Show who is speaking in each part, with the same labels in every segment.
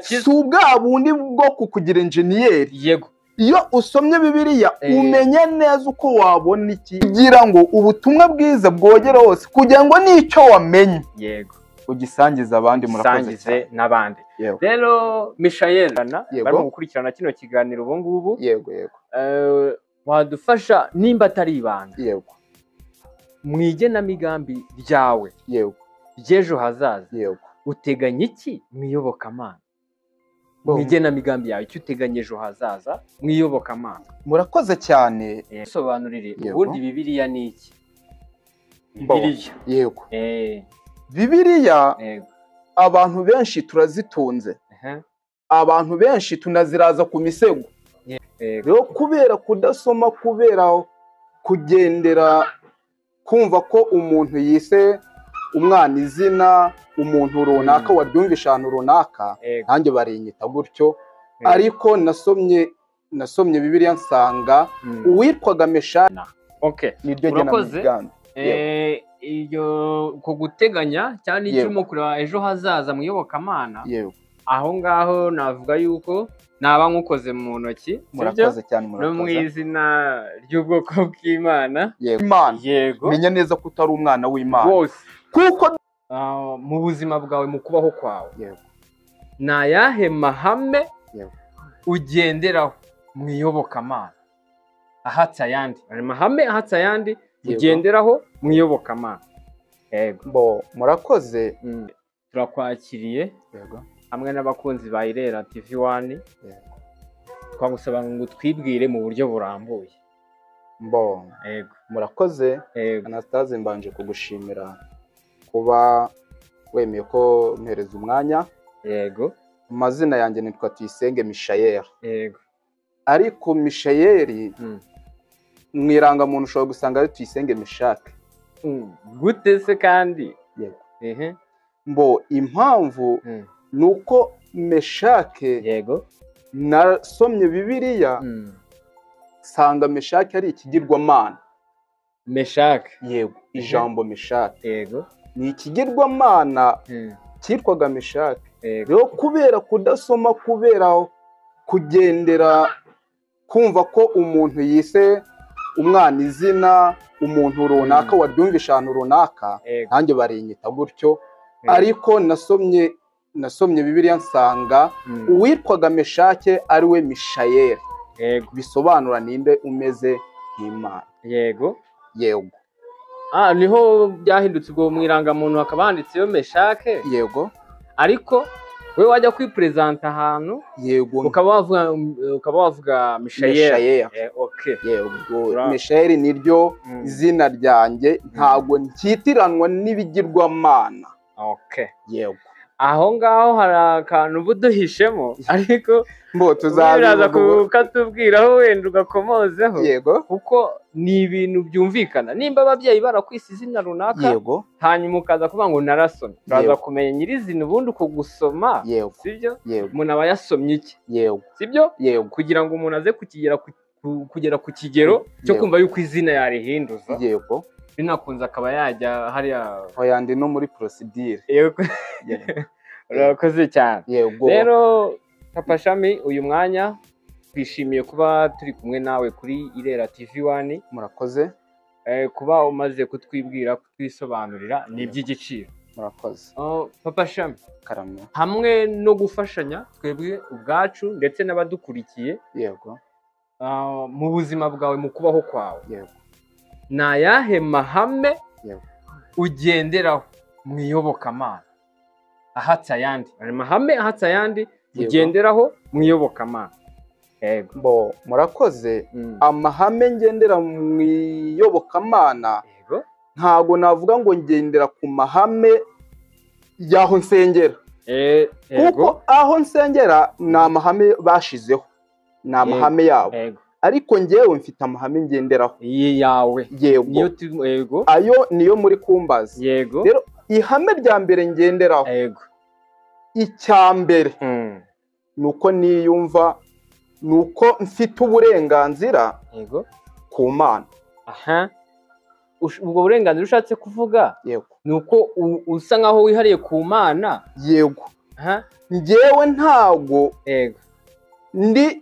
Speaker 1: si ubwa bundi bwo kukugira enjeniyeri.
Speaker 2: Yego.
Speaker 1: Iyo usomye Bibiliya umenya neza uko wabona iki kugira ngo ubutumwa bwiza bwogere hose, kugira ngo n'icyo wamenye
Speaker 2: yego
Speaker 1: ugisangiza abandi. Murakoze
Speaker 2: cyane n'abandi. Rero Mishael barimo gukurikirana kino kiganiro ubu ngubu.
Speaker 1: Yego
Speaker 2: wadufasha nimba atari ibanga.
Speaker 1: Yego.
Speaker 2: Mwigenamigambi ryawe.
Speaker 1: Yego.
Speaker 2: Ry'ejo hazaza.
Speaker 1: Yego.
Speaker 2: Uteganya iki mwiyobokamana? Mwigenamigambi yawe icyo uteganya ejo hazaza mwiyobokamana?
Speaker 1: Murakoze cyane.
Speaker 2: Sobanurire ubundi Bibiliya ni iki?
Speaker 1: Bibiliya. Yego. Bibiliya abantu benshi turazitunze. Abantu benshi tunaziraza ku misego. Rero kubera kudasoma, kubera kugendera kumva ko umuntu yise umwana izina, umuntu runaka waryumvisha ahantu runaka, nanjye barinyita gutyo. Ariko nasomye Bibiliya nsanga uwitwaga Meshaki. Niryo genamigambi.
Speaker 2: Iyo ko guteganya cyane icyo urimo kureba ejo hazaza mwiyobokamana. Aho ngaho navuga yuko naba nkukoze mu ntoki.
Speaker 1: Murakoze cyane.
Speaker 2: No mu izina ry'ubwoko bw'Imana.
Speaker 1: Yego. Menya neza ko utari umwana w'Imana
Speaker 2: wose,
Speaker 1: kuko
Speaker 2: mu buzima bwawe, mu kubaho kwawe, ni ayahe mahame ugenderaho mwiyobokamana ahatse ayandi? Mahame ahatse ayandi ugenderaho mwiyobokamana.
Speaker 1: Yego. Murakoze.
Speaker 2: Turakwakiriye hamwe n'abakunzi ba Irera TV1. Twagusaba ngo twibwire mu buryo burambuye.
Speaker 1: Yego. Murakoze. Anastase, mbanje kugushimira kuba wemeye ko mpereza umwanya.
Speaker 2: Yego.
Speaker 1: Amazina yanjye nitwa Tuyisenge Mishael.
Speaker 2: Yego.
Speaker 1: Ariko Mishael mwirangamuntu ushobora gusanga ari Tuyisenge Meshaki.
Speaker 2: Gute se kandi?
Speaker 1: Yego. Impamvu nuko Meshaki.
Speaker 2: Yego.
Speaker 1: Nasomye Bibiliya sanga Meshaki ari ikigirwamana.
Speaker 2: Meshaki.
Speaker 1: Yego. Ijambo Meshaki.
Speaker 2: Yego.
Speaker 1: Ni ikigirwamana cyitwaga Meshaki. Rero kubera kudasoma, kubera kugendera kumva ko umuntu yise umwana izina, umuntu runaka waryumvisha ahantu runaka, nanjye barinyita gutyo. Ariko nasomye Bibiliya nsanga uwitwaga Meshaki ari we Mishael. Bisobanura ninde umeze nk'Imana.
Speaker 2: Yego.
Speaker 1: Yego.
Speaker 2: Niho byahindutse ubwo mwirangamuntu hakaba handitseyo Meshaki.
Speaker 1: Yego.
Speaker 2: Ariko we wajya kwipresenta ahantu.
Speaker 1: Yego.
Speaker 2: ukaba wavuga Mishael.
Speaker 1: Yego. Mishael niryo izina ryanjye, ntago nkitiranwa n'ibigirwamana. Yego.
Speaker 2: Aho ngaho hari akantu buduhishemo, ariko
Speaker 1: tuzaza
Speaker 2: kukatubwiraho wenda ugakomozeho.
Speaker 1: Yego.
Speaker 2: Kuko ni ibintu byumvikana. Nimba ababyeyi barakwise izina runaka,
Speaker 1: yego,
Speaker 2: hanyuma ukaza kuvuga ngo narasomye, uraza kumenya nyirizina ubundi uko gusoma,
Speaker 1: yego,
Speaker 2: sibyo?
Speaker 1: Yego.
Speaker 2: Umuntu aba yasomye iki,
Speaker 1: yego,
Speaker 2: sibyo?
Speaker 1: Yego.
Speaker 2: Kugira ngo umuntu aze kugera ku kigero cyo kumva yuko izina yarihinduza.
Speaker 1: Yego.
Speaker 2: Binakunze akaba yajya hariya
Speaker 1: oyandi no muri procedure.
Speaker 2: Yego. Urakoze cyane.
Speaker 1: Yego.
Speaker 2: Rero Papa Shami, uyu mwanya twishimiye kuba turi kumwe nawe kuri Irera TV1.
Speaker 1: Murakoze.
Speaker 2: Kuba umaze kutwibwira, kutwisobanurira ni iby'igiciro.
Speaker 1: Murakoze.
Speaker 2: Papa Shami,
Speaker 1: karamya,
Speaker 2: hamwe no gufashanya twebwe ubwacu ndetse n'abadukurikiye,
Speaker 1: yego,
Speaker 2: mu buzima bwawe, mu kubaho kwawe,
Speaker 1: yego,
Speaker 2: ni ayahe mahame,
Speaker 1: yego,
Speaker 2: ugenderaho mu iyobokamana ahatse ayandi? Mahame ahatse ayandi ugenderaho mu iyobokamana.
Speaker 1: Yego. Murakoze. Amahame ngendera mu iyobokamana,
Speaker 2: yego,
Speaker 1: ntago navuga ngo ngendera ku mahame y'aho nsengera. Kuko aho nsengera ni amahame bashizeho, ni amahame yabo. Ariko njyewe mfite amahame ngenderaho.
Speaker 2: Yawe.
Speaker 1: Yego.
Speaker 2: Yego.
Speaker 1: Ayo niyo muri kumbaza.
Speaker 2: Yego.
Speaker 1: Rero ihame rya mbere ngenderaho,
Speaker 2: yego,
Speaker 1: icya mbere nuko niyumva, nuko mfite uburenganzira,
Speaker 2: yego,
Speaker 1: ku Mana.
Speaker 2: Aha. Ubwo burenganzira ushatse kuvuga,
Speaker 1: yego,
Speaker 2: nuko usa nkaho wihariye ku Mana.
Speaker 1: Yego. njyewe ntago ndi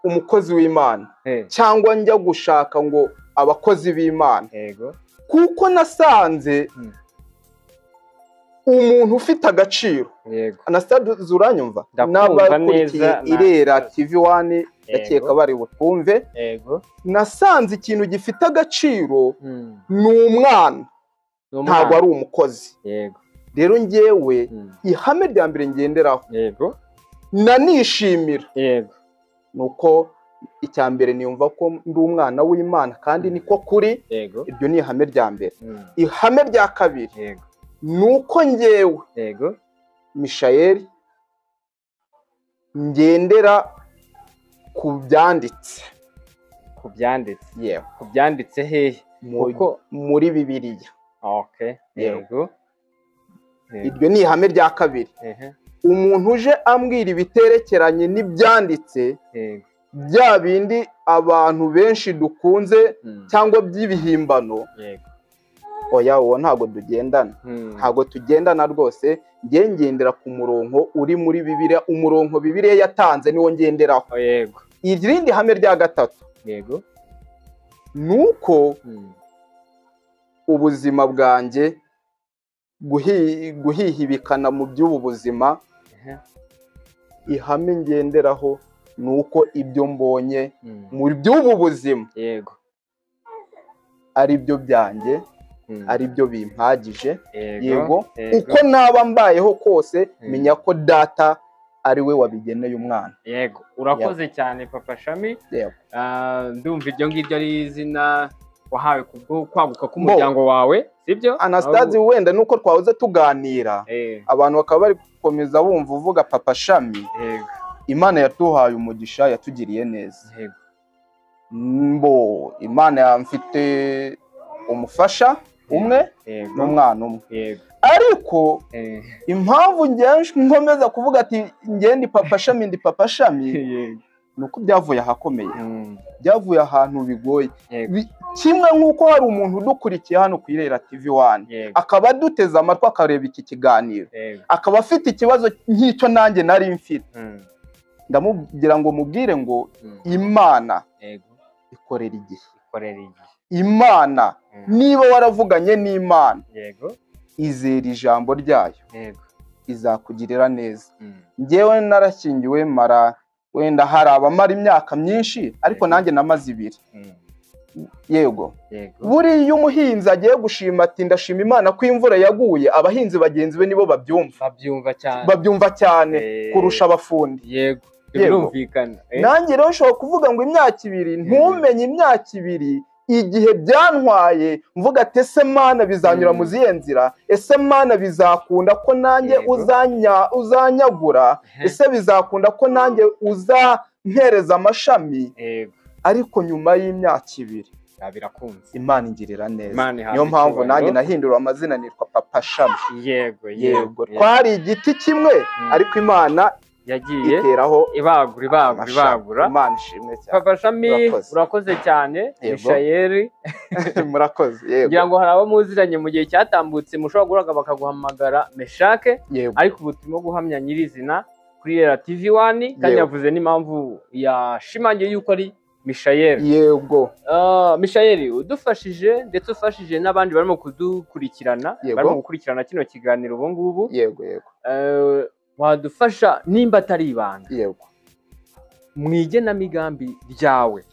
Speaker 1: umukozi w'Imana cyangwa njya gushaka ngo abakozi b'Imana, kuko nasanze umuntu ufite agaciro. Anastase uranyumva? N'abakurikiye Irera TV1 ndakeka bari butwumve. Nasanze ikintu gifite agaciro ni umwana, ntabwo ari umukozi. Rero njyewe ihame rya mbere ngenderaho nanishimira nuko icya mbere niyumva ko ndi umwana w'Imana kandi niko kuri. Iryo ni ihame rya mbere. Ihame rya kabiri nuko njyewe Mishael ngendera ku byanditse.
Speaker 2: Ku byanditse hehe?
Speaker 1: Muri Bibiliya. Iryo ni ihame rya kabiri. Umuntu uje ambwira ibiterekeranye n'ibyanditse bya bindi abantu benshi dukunze cyangwa by'ibihimbano, oya uwo ntago tugendana. Ntago tugendana rwose. Ngendera ku murongo uri muri Bibiliya. Umurongo Bibiliya yatanze niwo ngenderaho. Irindi hame rya gatatu nuko ubuzima bwanjye guhihibikana mu by'ubu buzima, ihame ngenderaho nuko ibyo mbonye mu by'ubu buzima ari byo byanjye, ari byo bimpagije. Uko naba mbayeho kose menya ko data ari we wabigeneye umwana.
Speaker 2: Urakoze cyane Papa Shami. Ndumva iryo ngiryo ari izina wahawe kubwo kwaguka k'umuryango wawe, sibyo?
Speaker 1: Anastase wenda nuko twahoze tuganira, abantu bakaba bari gukomeza bumva uvuga Papa Shami. Imana yatuhaye umugisha, yatugiriye neza. Imana yamfite umufasha umwe n'umwana umwe. Ariko impamvu nkomeza kuvuga ati ngende Papa Shami ndi Papa Shami nuko byavuye ahakomeye. Byavuye ahantu bigoye. Kimwe nk'uko hari umuntu udukurikiye hano ku Irera TV1 akaba aduteze amatwi akareba iki kiganiro, akaba afite ikibazo nk'icyo nanjye nari mfite, ndamubwira ngo mubwire ngo Imana ikorera igihe. Imana niba waravuganye n'Imana, izera ijambo ryayo, izakugirira neza. Njyewe narashyingiwe mara wenda hari abamara imyaka myinshi, ariko nanjye namaze 2. Buriya umuhinzi agiye gushima ati ndashima Imana ko imvura yaguye, abahinzi bagenzi be nibo babyumva cyane kurusha abafundi.
Speaker 2: Birumvikana.
Speaker 1: Nanjye rero nshobora kuvuga ngo imyaka 2 ntumenye imyaka 2 igihe byantwaye, mvuga ati ese Mana bizanyura mu zihe nzira? Ese Mana bizakunda ko nanjye uzanyagura? Ese bizakunda ko nanjye uzampereza amashami? Ariko nyuma y'imyaka 2
Speaker 2: birakunze,
Speaker 1: Imana ingirira neza. Niyo mpamvu nanjye nahindura amazina nitwa Papa Shami. Twari igiti kimwe ariko Imana
Speaker 2: yagiye
Speaker 1: iteraho
Speaker 2: ibagura.
Speaker 1: Imana ishimwe cyane.
Speaker 2: Papa Shami urakoze cyane. Mishael
Speaker 1: murakoze.
Speaker 2: Ngira ngo hari abo muziranye mu gihe cyatambutse mushobora guraga bakaguhamagara Meshake, ariko ubu turimo guhamya nyirizina kuri Irera TV1 kandi yavuze n'impamvu yashimangiye yuko ari Mishael. Mishael udufashije ndetse ufashije n'abandi barimo kudukurikirana, barimo gukurikirana kino kiganiro ubu ngubu. Wadufasha nimba atari ibanga mu igenamigambi ryawe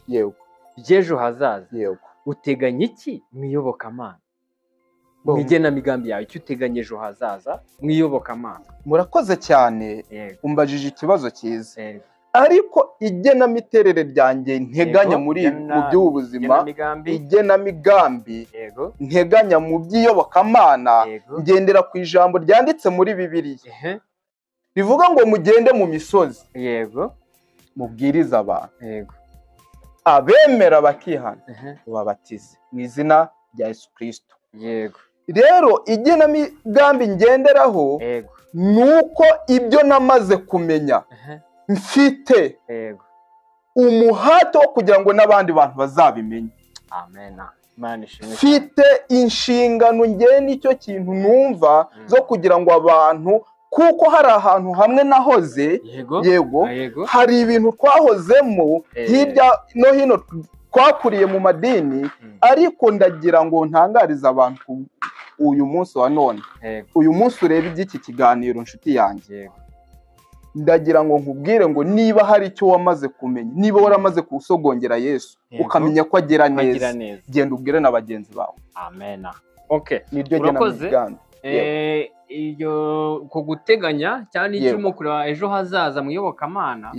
Speaker 2: ry'ejo hazaza, uteganya iki mu iyobokamana? Mu igenamigambi yawe icyo uteganya ejo hazaza mu iyobokamana?
Speaker 1: Murakoze cyane, umbajije ikibazo cyiza. Ariko igenamiterere ryanjye nteganya mu by'ubu buzima, igenamigambi nteganya mu by'iyobokamana, ngendera ku ijambo ryanditse muri Bibiliya rivuga ngo mugende mu misozi, mubwirize abantu, abemera bakihana babatize mu izina rya Yesu Kristo. Rero igenamigambi ngenderaho nuko ibyo namaze kumenya mfite umuhato wo kugira ngo n'abandi bantu bazabimenye. Mfite inshingano, njye nicyo kintu numva zo kugira ngo abantu kuko hari ahantu hamwe nahoze yego hari ibintu twahozemo hirya no hino twakuriye mu madini, ariko ndagira ngo ntangarize abantu uyu munsi wa none, uyu munsi urebe iby'iki kiganiro nshuti yanjye, ndagira ngo nkubwire ngo niba hari icyo wamaze kumenya, niba waramaze kusogongera Yesu ukamenya ko agera neza, genda ubwire na bagenzi bawe.
Speaker 2: Amen. Okay,
Speaker 1: niryo gena muganda
Speaker 2: iyo ko guteganya cyane icyo kureba ejo hazaza mu iyobokamana,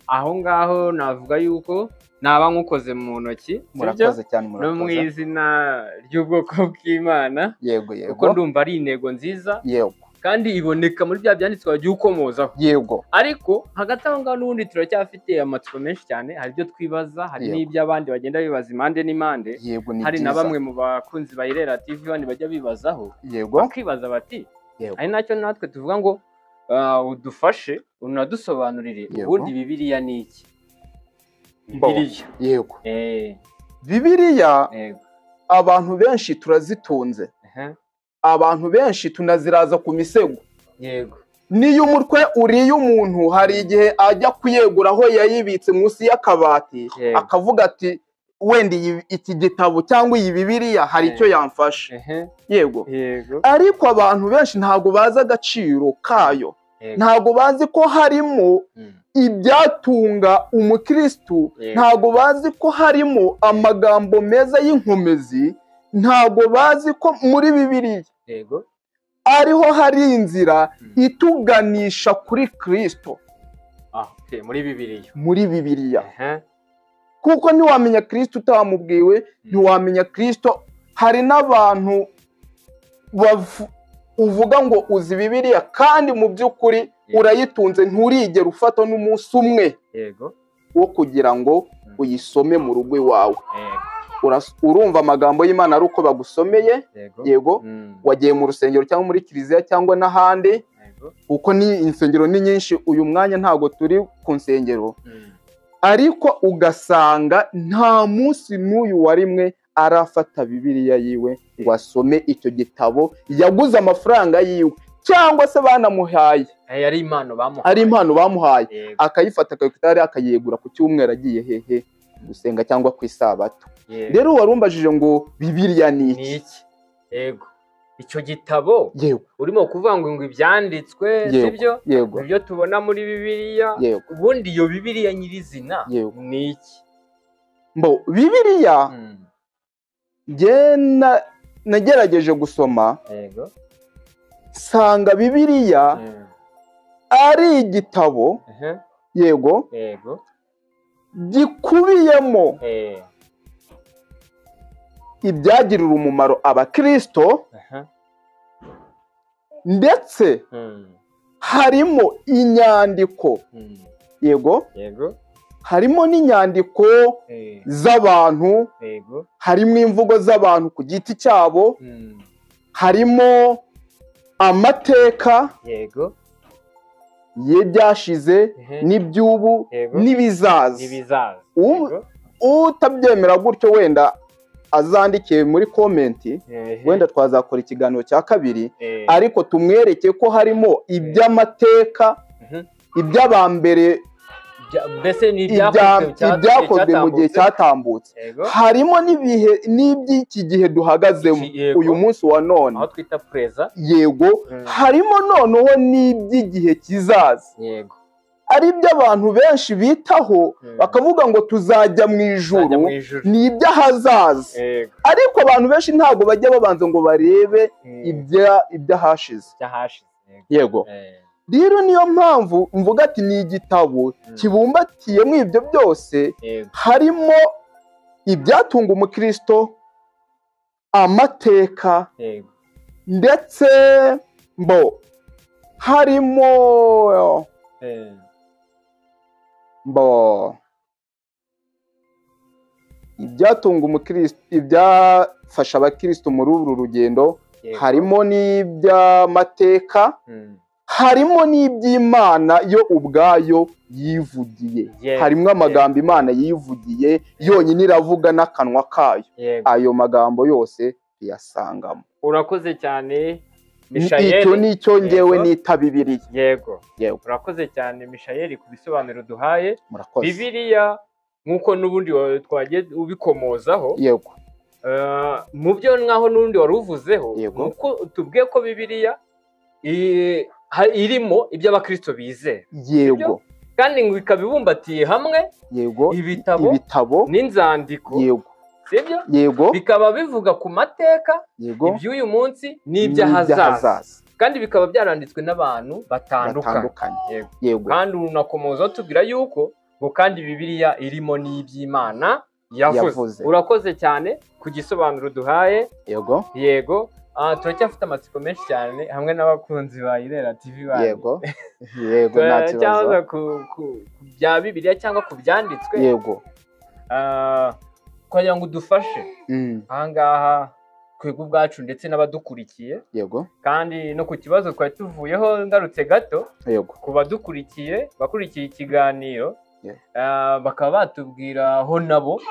Speaker 2: aho ngaho navuga yuko naba nkukoze mu ntoki,
Speaker 1: murakoze cyane,
Speaker 2: no mu izina ry'ubwoko bw'Imana, kuko ndumva ari intego nziza kandi iboneka muri bya byanditswe wagiye ukomozaho. Ariko hagati aho ngaho n'ubundi turacyafite amatsiko menshi cyane, hari ibyo twibaza, hari n'ibyo abandi bagenda bibaza impande n'impande, hari na bamwe mu bakunzi ba Irera TV1 bajya bibazaho, bakibaza bati ari nacyo natwe tuvuga ngo udufashe unadusobanurire ubundi Bibiliya ni iki?
Speaker 1: Bibiliya abantu benshi turazitunze, abantu benshi tunaziraza ku misego. Niyo umutwe uriye umuntu hari igihe ajya kuyegura aho yayibitse munsi y'akabati, akavuga ati wenda iki gitabo cyangwa iyi Bibiliya hari icyo yamfashe. Ariko abantu benshi ntago bazi agaciro kayo, ntago bazi ko harimo ibyatunga umukristo, ntago bazi ko harimo amagambo meza y'inkomezi, ntago bazi ko muri Bibiliya ariho hari inzira ituganisha kuri Kristo. Muri Bibiliya kuko ntiwamenya Kristo utamubwiwe, ntiwamenya Kristo. Hari n'abantu uvuga ngo uzi Bibiliya kandi mu by'ukuri urayitunze, nturigera ufata n'umunsi umwe wo kugira ngo uyisome mu rugo iwawe. Urumva amagambo y'Imana ari uko bagusomeye, wagiye mu rusengero cyangwa muri kiliziya cyangwa n'ahandi, kuko ni insengero ni nyinshi uyu mwanya ntago turi ku nsengero, ariko ugasanga nta munsi n'uyu wa rimwe arafata Bibiliya yiwe ngo asome icyo gitabo yaguze amafaranga yiwe cyangwa se banamuhaye, ari impano bamuhaye, akayifata akayegura ku cyumweru agiye hehe gusenga cyangwa ku isabato. Rero warumbajije ngo Bibiliya ni iki?
Speaker 2: Icyo gitabo urimo kuvuga ngo ibyanditswe sibyo ibyo tubona muri Bibiliya, ubundi iyo Bibiliya nyirizina ni iki?
Speaker 1: Bibiliya nagerageje gusoma, sanga Bibiliya ari igitabo gikubiyemo ibyagirira umumaro abakristo, ndetse harimo inyandiko harimo n'inyandiko z'abantu, harimo imvugo z'abantu ku giti cyabo, harimo amateka y'ibyashize n'iby'ubu n'ibizaza. Utabyemera gutyo wenda azandikiye muri komenti, wenda twazakora ikiganiro cya kabiri, ariko tumwereke ko harimo iby'amateka, iby'abambere, ibyakozwe mu gihe cyatambutse, harimo n'iby'iki gihe duhagazemo uyu munsi wa none,
Speaker 2: aho twita preza,
Speaker 1: harimo noneho n'iby'igihe kizaza, ari by'abantu benshi bitaho bakavuga ngo tuzajya mu ijuru, ni iby'ahazaza. Ariko abantu benshi ntabwo bajya babanza ngo barebe iby'ahashize. Rero niyo mpamvu mvuga ati ni igitabo kibumbatiyemo ibyo byose, harimo ibyatunga umukristo, amateka, ndetse harimo ibyatunga umukristo, ibyafasha abakristo muri uru rugendo, harimo n'iby'amateka, harimo n'iby'Imana yo ubwayo yivugiye. Harimo amagambo Imana yivugiye yonyine, iravuga n'akanwa kayo. Ayo magambo yose tuyasangamo.
Speaker 2: Urakoze cyane
Speaker 1: icyo nicyo ngewe nita Bibiliya.
Speaker 2: Yego urakoze cyane Mishayeli ku bisobanuro duhaye. Bibiliya nk'uko n'ubundi twagiye ubikomozaho,
Speaker 1: yego
Speaker 2: mu byo nkaho n'undi wari uvuzeho, nuko tubwiye ko Bibiliya irimo ibyo abakristo bizera,
Speaker 1: yego,
Speaker 2: kandi ngo ikabibumbatiye hamwe,
Speaker 1: yego,
Speaker 2: ibitabo n'inzandiko,
Speaker 1: yego,
Speaker 2: sibyo,
Speaker 1: yego,
Speaker 2: bikaba bivuga ku mateka, iby'uyu munsi n'iby'ahazaza, kandi bikaba byaranditswe n'abantu batandukanye. Yego, kandi unakomoza tubwira yuko ngo kandi Bibiliya irimo n'iby'Imana yavuze. Urakoze cyane ku gisobanuro duhaye. Yego turacyafite amatsiko menshi cyane hamwe n'abakunzi ba Irera TV bandi.
Speaker 1: Yego nta kibazo
Speaker 2: ku bya Bibiliya cyangwa ku byanditswe.
Speaker 1: Yego
Speaker 2: kugira ngo udufashe ahangaha twebwe ubwacu ndetse n'abadukurikiye.
Speaker 1: Yego,
Speaker 2: kandi no ku kibazo twari tuvuyeho ngarutse gato.
Speaker 1: Yego,
Speaker 2: ku bakurikiye ikiganiro, bakaba batubwiraho nabo,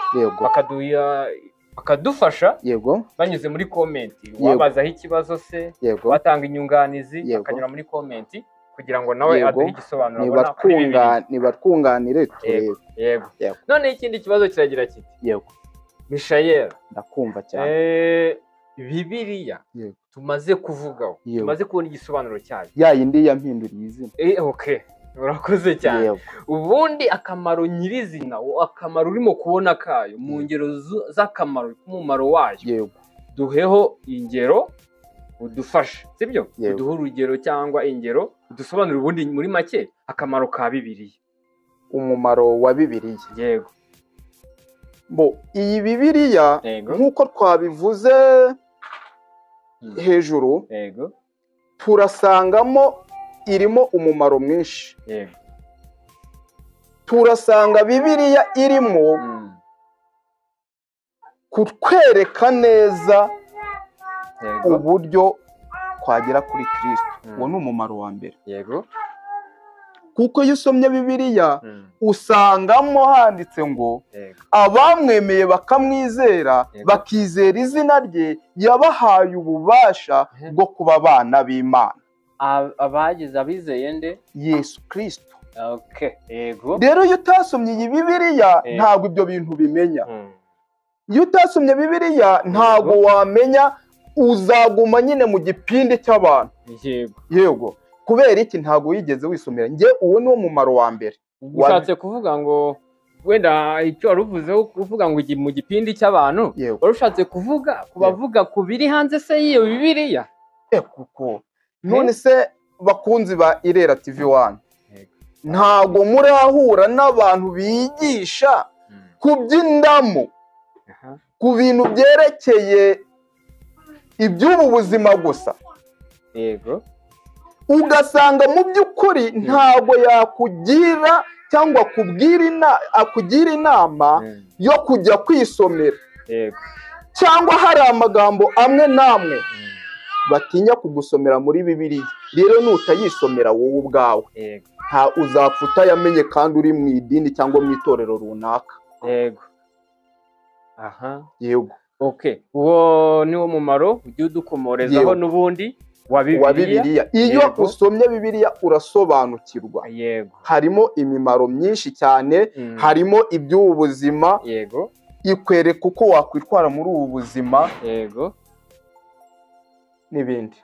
Speaker 2: bakadufasha,
Speaker 1: yego,
Speaker 2: banyuze muri komenti, wabazaho ikibazo se, batanga inyunganizi, bakanyura muri komenti kugira ngo nawe aduhe igisobanuro
Speaker 1: nibatwunganire turebe.
Speaker 2: Yego, none ikindi kibazo kiragira kiti,
Speaker 1: yego
Speaker 2: Mishayeli,
Speaker 1: ndakumva cyane.
Speaker 2: Bibiliya tumaze kuvugaho, tumaze kubona igisobanuro cyayo,
Speaker 1: ya yindi yampinduriye izina.
Speaker 2: Urakoze cyane. Ubundi akamaro nyirizina, akamaro urimo kubona kayo mu ngero z'akamaro k'umumaro wayo, duheho ingero udufashe, sibyo? Uduhe urugero cyangwa ingero udusobanurire ubundi muri make akamaro ka Bibiliya,
Speaker 1: umumaro wa Bibiliya.
Speaker 2: Yego,
Speaker 1: iyi Bibiliya nk'uko twabivuze hejuru, turasangamo irimo umumaro mwinshi. Turasanga Bibiliya irimo kutwereka neza uburyo twagera kuri Kristo. Uwo ni umumaro wa mbere. Kuko iyo usomye Bibiliya usangamo handitse ngo abamwemeye bakamwizera, bakizera izina rye, yabahaye ububasha bwo kuba abana b'Imana.
Speaker 2: Abagize abizeye nde?
Speaker 1: Yesu Kristo.
Speaker 2: Yego.
Speaker 1: Rero iyo utasomye iyi Bibiliya ntabwo ibyo bintu bimenya. Iyo utasomye Bibiliya ntabwo wamenya, uzaguma nyine mu gipindi cy'abantu. Yego. Kubera iki? Ntabwo wigeze wisomera. Uwo ni wo mumaro wa mbere.
Speaker 2: Ushatse kuvuga ngo wenda icyo wari uvuzeho kuvuga ngo mu gipindi cy'abantu, wari ushatse kuvuga kubavuga ku biri hanze se y'iyo Bibiliya?
Speaker 1: Kuko none se bakunzi ba Irera TV 1, ntabwo murahura n'abantu bigisha ku by'indamu, ku bintu byerekeye iby'ubu buzima gusa?
Speaker 2: Yego.
Speaker 1: Ugasanga mu by'ukuri ntabwo yakugira cyangwa akugira inama yo kujya kwisomera. Cyangwa hari amagambo amwe n'amwe batinya kugusomera muri Bibiliya. Rero nutayisomera wowe ubwawe, uzapfa utayamenye kandi uri mu idini cyangwa mu itorero runaka. Yego.
Speaker 2: Uwo ni wo mumaro ujye udukomorezaho n'ubundi wa Bibiliya.
Speaker 1: Iyo usomye Bibiliya urasobanukirwa. Harimo imimaro myinshi cyane, harimo iby'ubu buzima, ikwereka uko wakwitwara muri ubu buzima, n'ibindi.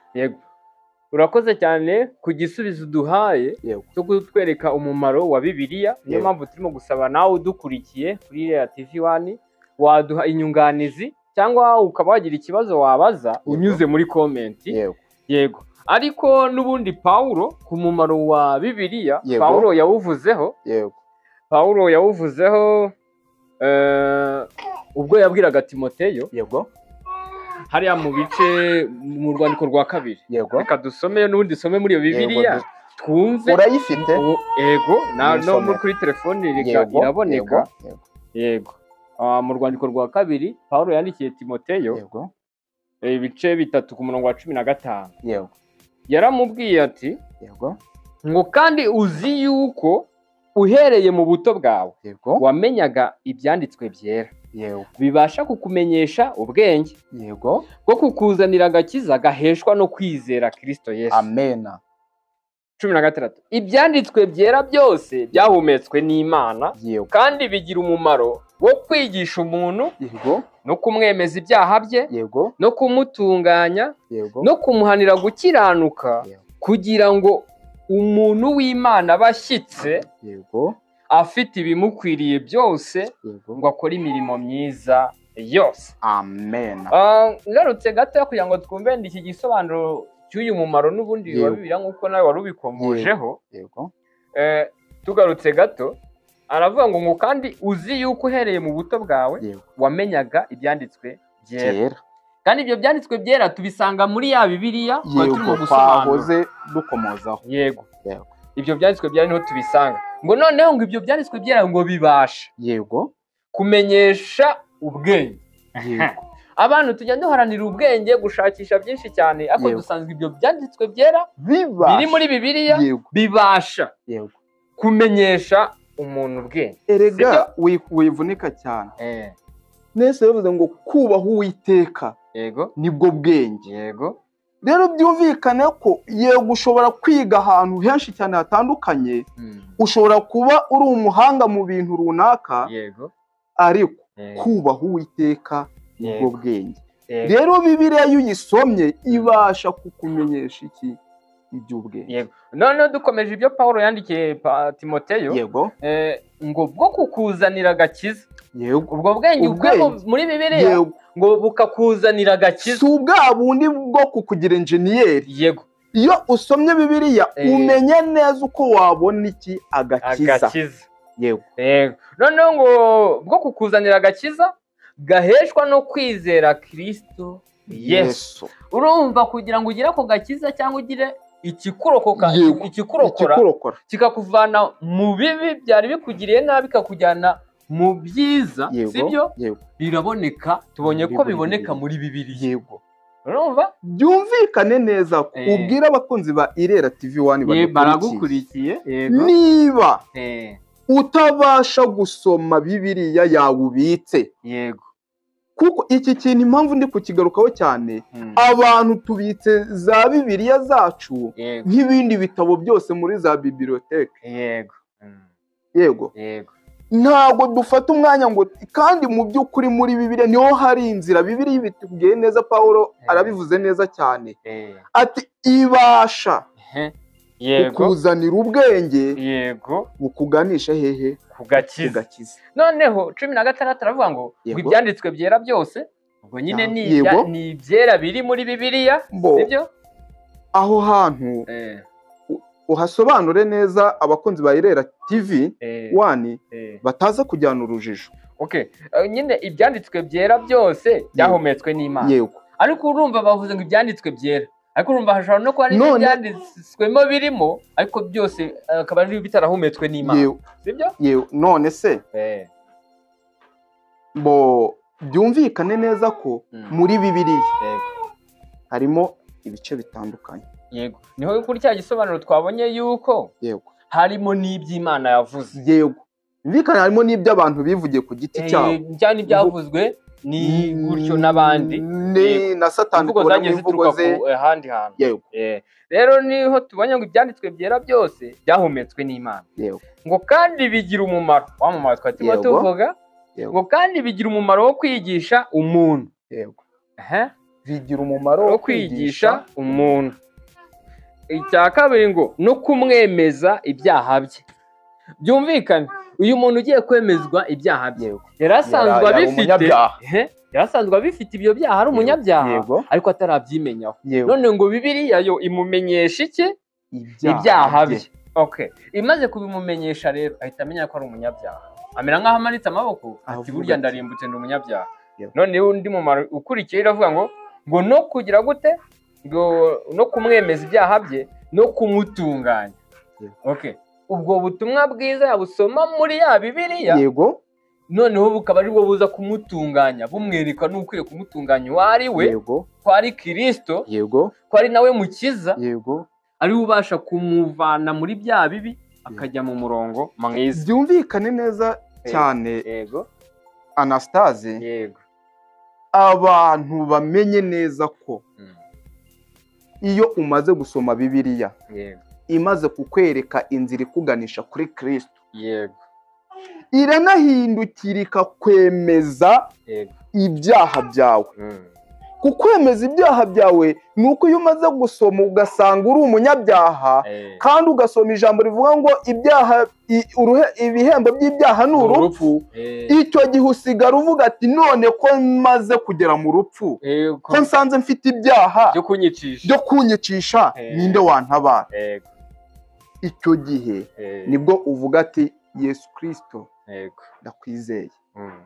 Speaker 2: Urakoze cyane ku gisubizo uduhaye cyo kutwereka umumaro wa Bibiliya. Niyo mpamvu turimo gusaba nawe udukurikiye kuri Irera TV 1 waduha inyunganizi cyangwa ukaba wagira ikibazo wabaza unyuze muri komenti. Yego. Ariko n'ubundi Pawulo ku mumaro wa Bibiliya, Pawulo yawuvuzeho ubwo yabwiraga Timoteyo. Hariya mu bice mu rwandiko rwa 2. Reka dusome n'ubundi dusome muri iyo Bibiliya twumve.
Speaker 1: Urayifite?
Speaker 2: Yego, no kuri telefone iraboneka. Yego. Mu rwandiko rwa 2 Pawulo yandikiye Timoteyo, ibice 3 ku murongo wa 15. Yaramubwiye ati, ngo kandi uzi yuko uhereye mu buto bwawe wamenyaga ibyanditswe byera, bibasha kukumenyesha ubwenge bwo kukuzanira agakiza gaheshwa no kwizera Kristo Yesu.
Speaker 1: Amen.
Speaker 2: 16 ibyanditswe byera byose byahumetswe n'Imana kandi bigira umumaro wo kwigisha umuntu no kumwemeza ibyaha bye no kumutunganya no kumuhanira gukiranuka kugira ngo umuntu w'Imana abashyitse afite ibimukwiriye byose ngo akore imirimo myiza yose.
Speaker 1: Amen.
Speaker 2: Ngarutse gato kugira ngo twumve iki gisobanuro cy'uyu mumaro n'ubundi biba bibira nk'uko nawe wari ubikomojeho. Tugarutse gato aravuga ngo kandi uzi yuko uhereye mu buto bwawe wamenyaga ibyanditswe byera. Kandi ibyo byanditswe byera tubisanga muri ya Bibiliya turimo gusobanura
Speaker 1: dukomozaho.
Speaker 2: Ibyo byanditswe byera niho tubisanga. Ngo noneho ngo ibyo byanditswe byera ngo bibasha kumenyesha ubwenge. Abantu tujya duharanira ubwenge gushakisha byinshi cyane ariko dusanzwe ibyo byanditswe byera biri muri Bibiliya bibasha kumenyesha umuntu ubwenge.
Speaker 1: Erega wivunika cyane. Nese yavuze ngo kubaha Uwiteka nibwo bwenge. Rero byumvikane ko yego ushobora kwiga ahantu henshi cyane hatandukanye, ushobora kuba uri umuhanga mu bintu runaka, ariko kubaha Uwiteka nibwo bwenge. Rero Bibiliya iyo uyisomye ibasha kukumenyesha iki? Iby'ubwenge.
Speaker 2: None dukomeje ibyo Paulo yandikiye Timoteyo ngo bwo kukuzanira agakiza. Ubwo bwenge muri Bibiliya ngo bukakuzanira agakiza.
Speaker 1: Si ubwa bundi bwo kukugira enjeniyeri. Iyo usomye Bibiliya umenya neza uko wabona iki? Agakiza.
Speaker 2: Noneho ngo bwo kukuzanira agakiza gaheshwa no kwizera Kristo Yesu. Urumva kugira ngo ugire ako gakiza cyangwa ugire ikikurokora kikakuvana mu bibi byari bikugiriye nabi kakujyana mu byiza, sibyo? Biraboneka, tubonye ko biboneka muri Bibiliya. Urumva?
Speaker 1: Byumvikane neza ko ubwira abakunzi ba Irera TV1
Speaker 2: baragukurikiye.
Speaker 1: Niba utabasha gusoma Bibiliya yawe ubitse, kuko iki kintu impamvu ndi kukigarukaho cyane, abantu tubitse za Bibiliya zacu nk'ibindi bitabo byose muri za biblioteke. Ntabwo dufata umwanya ngo kandi mu by'ukuri muri Bibiliya niho hari inzira. Bibiliya bitubwiye neza, Paulo arabivuze neza cyane ati ibasha kukuzanira ubwenge bukuganisha hehe?
Speaker 2: Ku gakiza. Noneho 16 aravuga ngo ibyanditswe byera byose, ubwo nyine ni ibyera biri muri Bibiliya, sibyo?
Speaker 1: Aho hantu uhasobanure neza abakunzi ba Irera TV1 bataza kujyana urujijo.
Speaker 2: Nyine ibyanditswe byera byose byahumetswe n'Imana. Ariko urumva bavuze ngo ibyanditswe byera, ariko urumva hashobora no kuba ibyanditswemo birimo, ariko byose akaba ari bitarahumetswe n'Imana, sibyo?
Speaker 1: None se byumvikane neza ko muri Bibiliya harimo ibice bitandukanye.
Speaker 2: Niho kuri cya gisobanuro twabonye yuko harimo n'iby'Imana yavuze.
Speaker 1: Byumvikane harimo n'iby'abantu bivugiye ku giti cyabo.
Speaker 2: Cyane ibyavuzwe ni gutyo n'abandi
Speaker 1: na Satani
Speaker 2: kubona imvugo ze ahandi hantu. Rero niho tubonye ngo ibyanditswe byera byose byahumetswe n'Imana. Ngo kandi bigira umumaro, wamamaye twatimo tuvuga ngo kandi bigira umumaro wo kwigisha umuntu.
Speaker 1: Bigira umumaro
Speaker 2: wo kwigisha umuntu. Icya kabiri ngo no kumwemeza ibyaha bye. Byumvikane uyu muntu ugiye kwemezwa ibyaha bye yarasanzwe abifite ibyo byaha, ari umunyabyaha ariko atarabyimenyaho. None ngo Bibiliya yo imumenyesha iki? Ibyaha bye. Imaze kubimumenyesha rero ahita amenya ko ari umunyabyaha, amera nk'aho amanitse amaboko ati burya ndarimbutse ndi umunyabyaha. None undi mumaro ukurikiye iravuga ngo no kugira gute? No kumwemeza ibyaha bye no kumutunganya. Ubwo butumwa bwiza yabusoma muri ya Bibiliya, noneho bukaba ari bwo buza kumutunganya, bumwereka n'ukwiye kumutunganya uwo ari we, ko ari Kristo, ko ari nawe mukiza, ari ubasha kumuvana muri bya bibi akajya mu murongo mwiza.
Speaker 1: Byumvikane neza cyane Anastase,
Speaker 2: yego,
Speaker 1: abantu bamenye neza ko iyo umaze gusoma Bibiliya,
Speaker 2: yego,
Speaker 1: imaze kukwereka inzira ikuganisha kuri Kristo,
Speaker 2: yego,
Speaker 1: iranahindukira ikakwemeza ibyaha byawe. Kukwemeza ibyaha byawe ni uko iyo umaze gusoma ugasanga uri umunyabyaha, kandi ugasoma ijambo rivuga ngo ibyaha, ibihembo by'ibyaha ni urupfu, icyo gihe usigara uvuga ati none ko maze kugera mu rupfu, ko nsanze mfite ibyaha byo kunyicisha, ninde wantabara? Icyo gihe nibwo uvuga ati Yesu Kristo, ndakwizeye,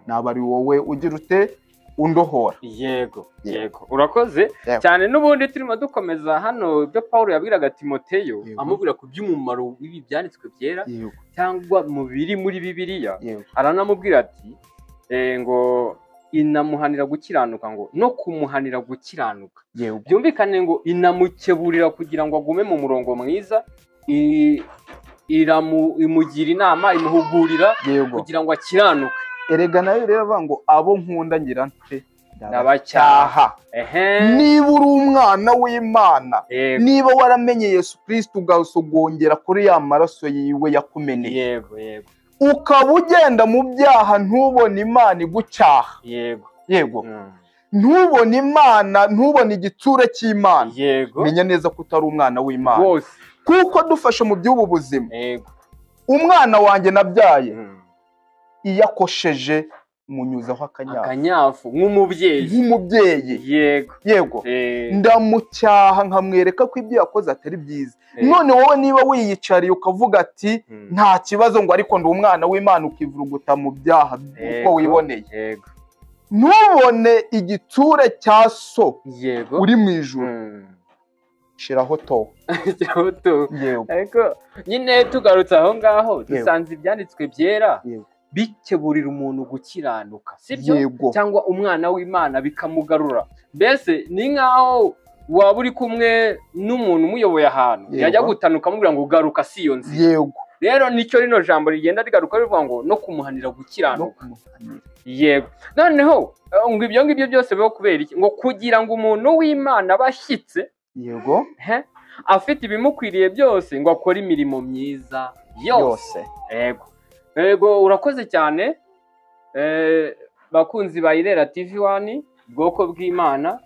Speaker 1: naba ari wowe ugira ute undohora.
Speaker 2: Yego, yego, urakoze cyane. N'ubundi turimo dukomeza hano ibyo Paulo yabwiraga Timoteyo, amubwira ku by'umumaro w'ibi byanditswe byera cyangwa mu biri muri Bibiliya. Aranamubwira ati ngo inamuhanira gukiranuka, ngo no kumuhanira gukiranuka, byumvikane ngo inamukeburira kugira ngo agume mu murongo mwiza, imugira inama, imuhugurira kugira ngo akiranuke.
Speaker 1: Erega nayo rero avuga ngo abo nkunda ngira nte ndabacyaha. Niba uri umwana w'Imana, niba waramenye Yesu Kristo ugasogongera kuri ya maraso yiwe yakumeneye, ukaba ugenda mu byaha ntubone Imana igucyaha, ntubone Imana, ntubone igitsure cy'Imana, menya neza ko utari umwana w'Imana. Kuko dufashe mu by'ubu buzima, umwana wanjye nabyaye iyo akosheje munyuzaho akanyafu nk'umubyeyi, yego, ndamucyaha nkamwereka ko ibyo yakoze atari byiza. None wowe niba wiyicariye ukavuga ati nta kibazo, ngo ariko ndi umwana w'Imana, ukivuruguta mu byaha uko wiboneye, ntubone igitsure cya so uri mu ijuru, shiraho to.
Speaker 2: Ariko nyine tugarutse aho ngaho, dusanze ibyanditswe byera bikeburira umuntu gukiranuka, sibyo? Cyangwa umwana w'Imana bikamugarura. Mbese ni nkaho waba uri kumwe n'umuntu umuyoboye ahantu, yajya gutanuka amubwira ngo garuka si iyo nzira. Rero nicyo rino jambo rigenda rigaruka rivuga ngo no kumuhanira gukiranuka. Yego. Noneho ngo ibyo ngibyo byose biho kubera iki? Ngo kugira ngo umuntu w'Imana abashyitse, afite ibimukwiriye byose, ngo akore imirimo myiza yose. Yego, urakoze cyane. Bakunzi ba Irera TV1, bwoko bw'Imana,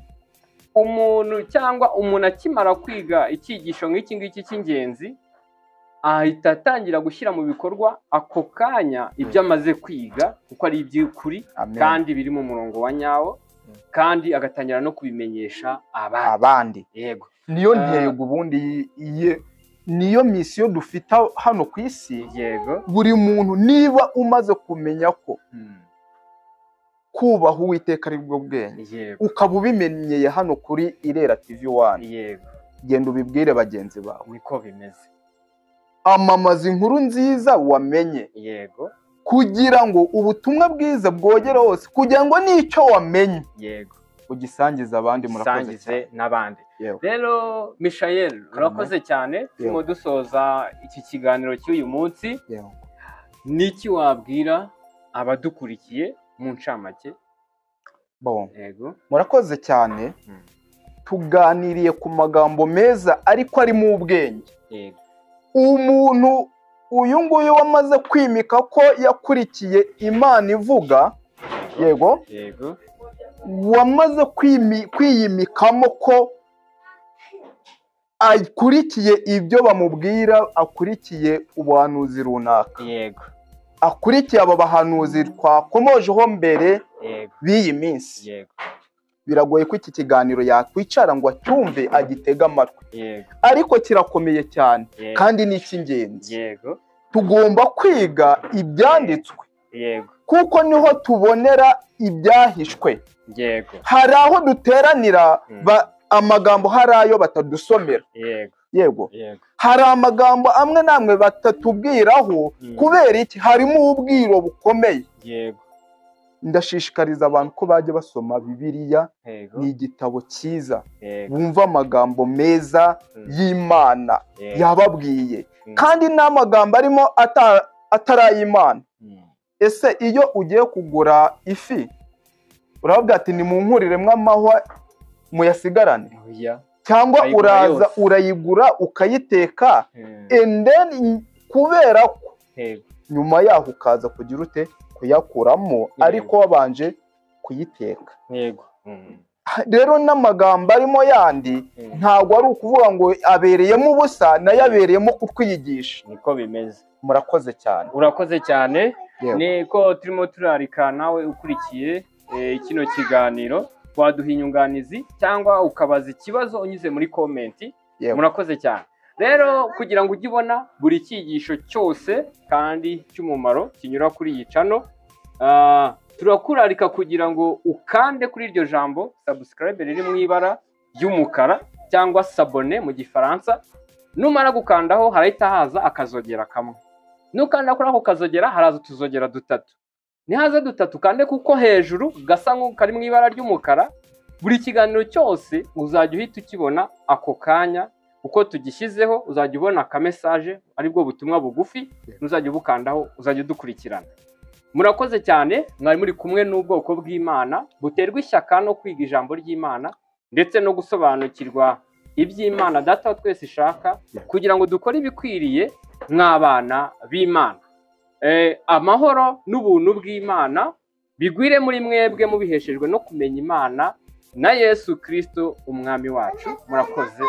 Speaker 2: umuntu akimara kwiga icyigisho nk'iki ngiki cy'ingenzi, ahita atangira gushyira mu bikorwa ako kanya ibyo amaze kwiga, kuko ari iby'ukuri kandi biri mu murongo wa nyawo, kandi agatangira no kubimenyesha abandi. Yego,
Speaker 1: niyo ntego ubundi niyo misiyo dufite hano ku isi. Buri muntu niba umaze kumenya ko kubaha Uwiteka ari bwo bwenge, ukaba ubimenyeye hano kuri Irera TV1, genda ubibwire bagenzi bawe.
Speaker 2: Niko bimeze.
Speaker 1: Amamaza inkuru nziza wamenye, kugira ngo ubutumwa bwiza bwogere hose, kugira ngo n'icyo wamenye ugisangiza abandi.
Speaker 2: Murakoze n'abandi. Rero Michael, urakoze cyane. Turimo dusoza iki kiganiro cy'uyu munsi, niki wabwira abadukurikiye mu ncamake?
Speaker 1: Murakoze cyane. Tuganiriye ku magambo meza ariko ari mu ubwenge. Umuntu uyu nguyu wamaze kwimika ko yakurikiye Imana ivuga, wamaze kwiyimikamo ko akurikiye ibyo bamubwira, akurikiye ubuhanuzi runaka, akurikiye aba bahanuzi twakomojeho mbere b'iyi minsi, biragoye ko iki kiganiro yakwicara ngo acyumve agitega amatwi, ariko kirakomeye cyane kandi ni icy'ingenzi. Tugomba kwiga ibyanditswe, kuko niho tubonera ibyahishwe. Hari aho duteranira amagambo, hari ayo batadusomera. Hari amagambo amwe namwe batatubwiraho. Kubera iki? Harimo ubwiro bukomeye. Ndashishikariza abantu ko bajya basoma Bibiliya. Ni igitabo cyiza, bumva amagambo meza y'Imana yababwiye, kandi n'amagambo arimo atari ay'Imana. ese iyo ugiye kugura ifi uravuga ati nimunkuriremo amahwa muyasigarane, cyangwa uraza urayigura ukayiteka and then kubera ko nyuma yaho ukaza kugira ute kuyakuramo ariko wabanje kuyiteka. Rero n'amagambo arimo yandi ntabwo ari ukuvuga ngo abereyemo ubusa, nayo abereyemo kutwiyigisha.
Speaker 2: Niko bimeze.
Speaker 1: Murakoze cyane.
Speaker 2: Urakoze cyane. Niko turimo turarika nawe ukurikiye kino kiganiro, waduha inyunganizi cyangwa ukabaza ikibazo unyuze muri komenti. Murakoze cyane. Rero kugira ngo ujye ubona buri cyigisho cyose kandi cy'umumaro kinyura kuri iyi channel, turakurarika kugira ngo ukande kuri iryo jambo subscribe riri mu ibara ry'umukara cyangwa s'abonner mu gifaransa. Numara gukandaho harahita haza akazogera kamwe. Nukanda kuri ako kazogera haraza utuzogera dutatu. Nihaza dutatu kande kuko hejuru gasa nk'ukari mu ibara ry'umukara, buri kiganiro cyose uzajya uhita ukibona ako kanya uko tugishyizeho. Uzajya ubona aka message aribwo butumwa bugufi, uzajya ubukandaho uzajya udukurikirana. Murakoze cyane, mwari muri kumwe n'ubwoko bw'Imana buterwa ishyaka no kwiga ijambo ry'Imana ndetse no gusobanukirwa iby'Imana Data wa twese ishaka kugira ngo dukore ibikwiriye nk'abana b'Imana. Amahoro n'ubuntu bw'Imana bigwire muri mwebwe mubiheshejwe no kumenya Imana na Yesu Kristo umwami wacu. Murakoze.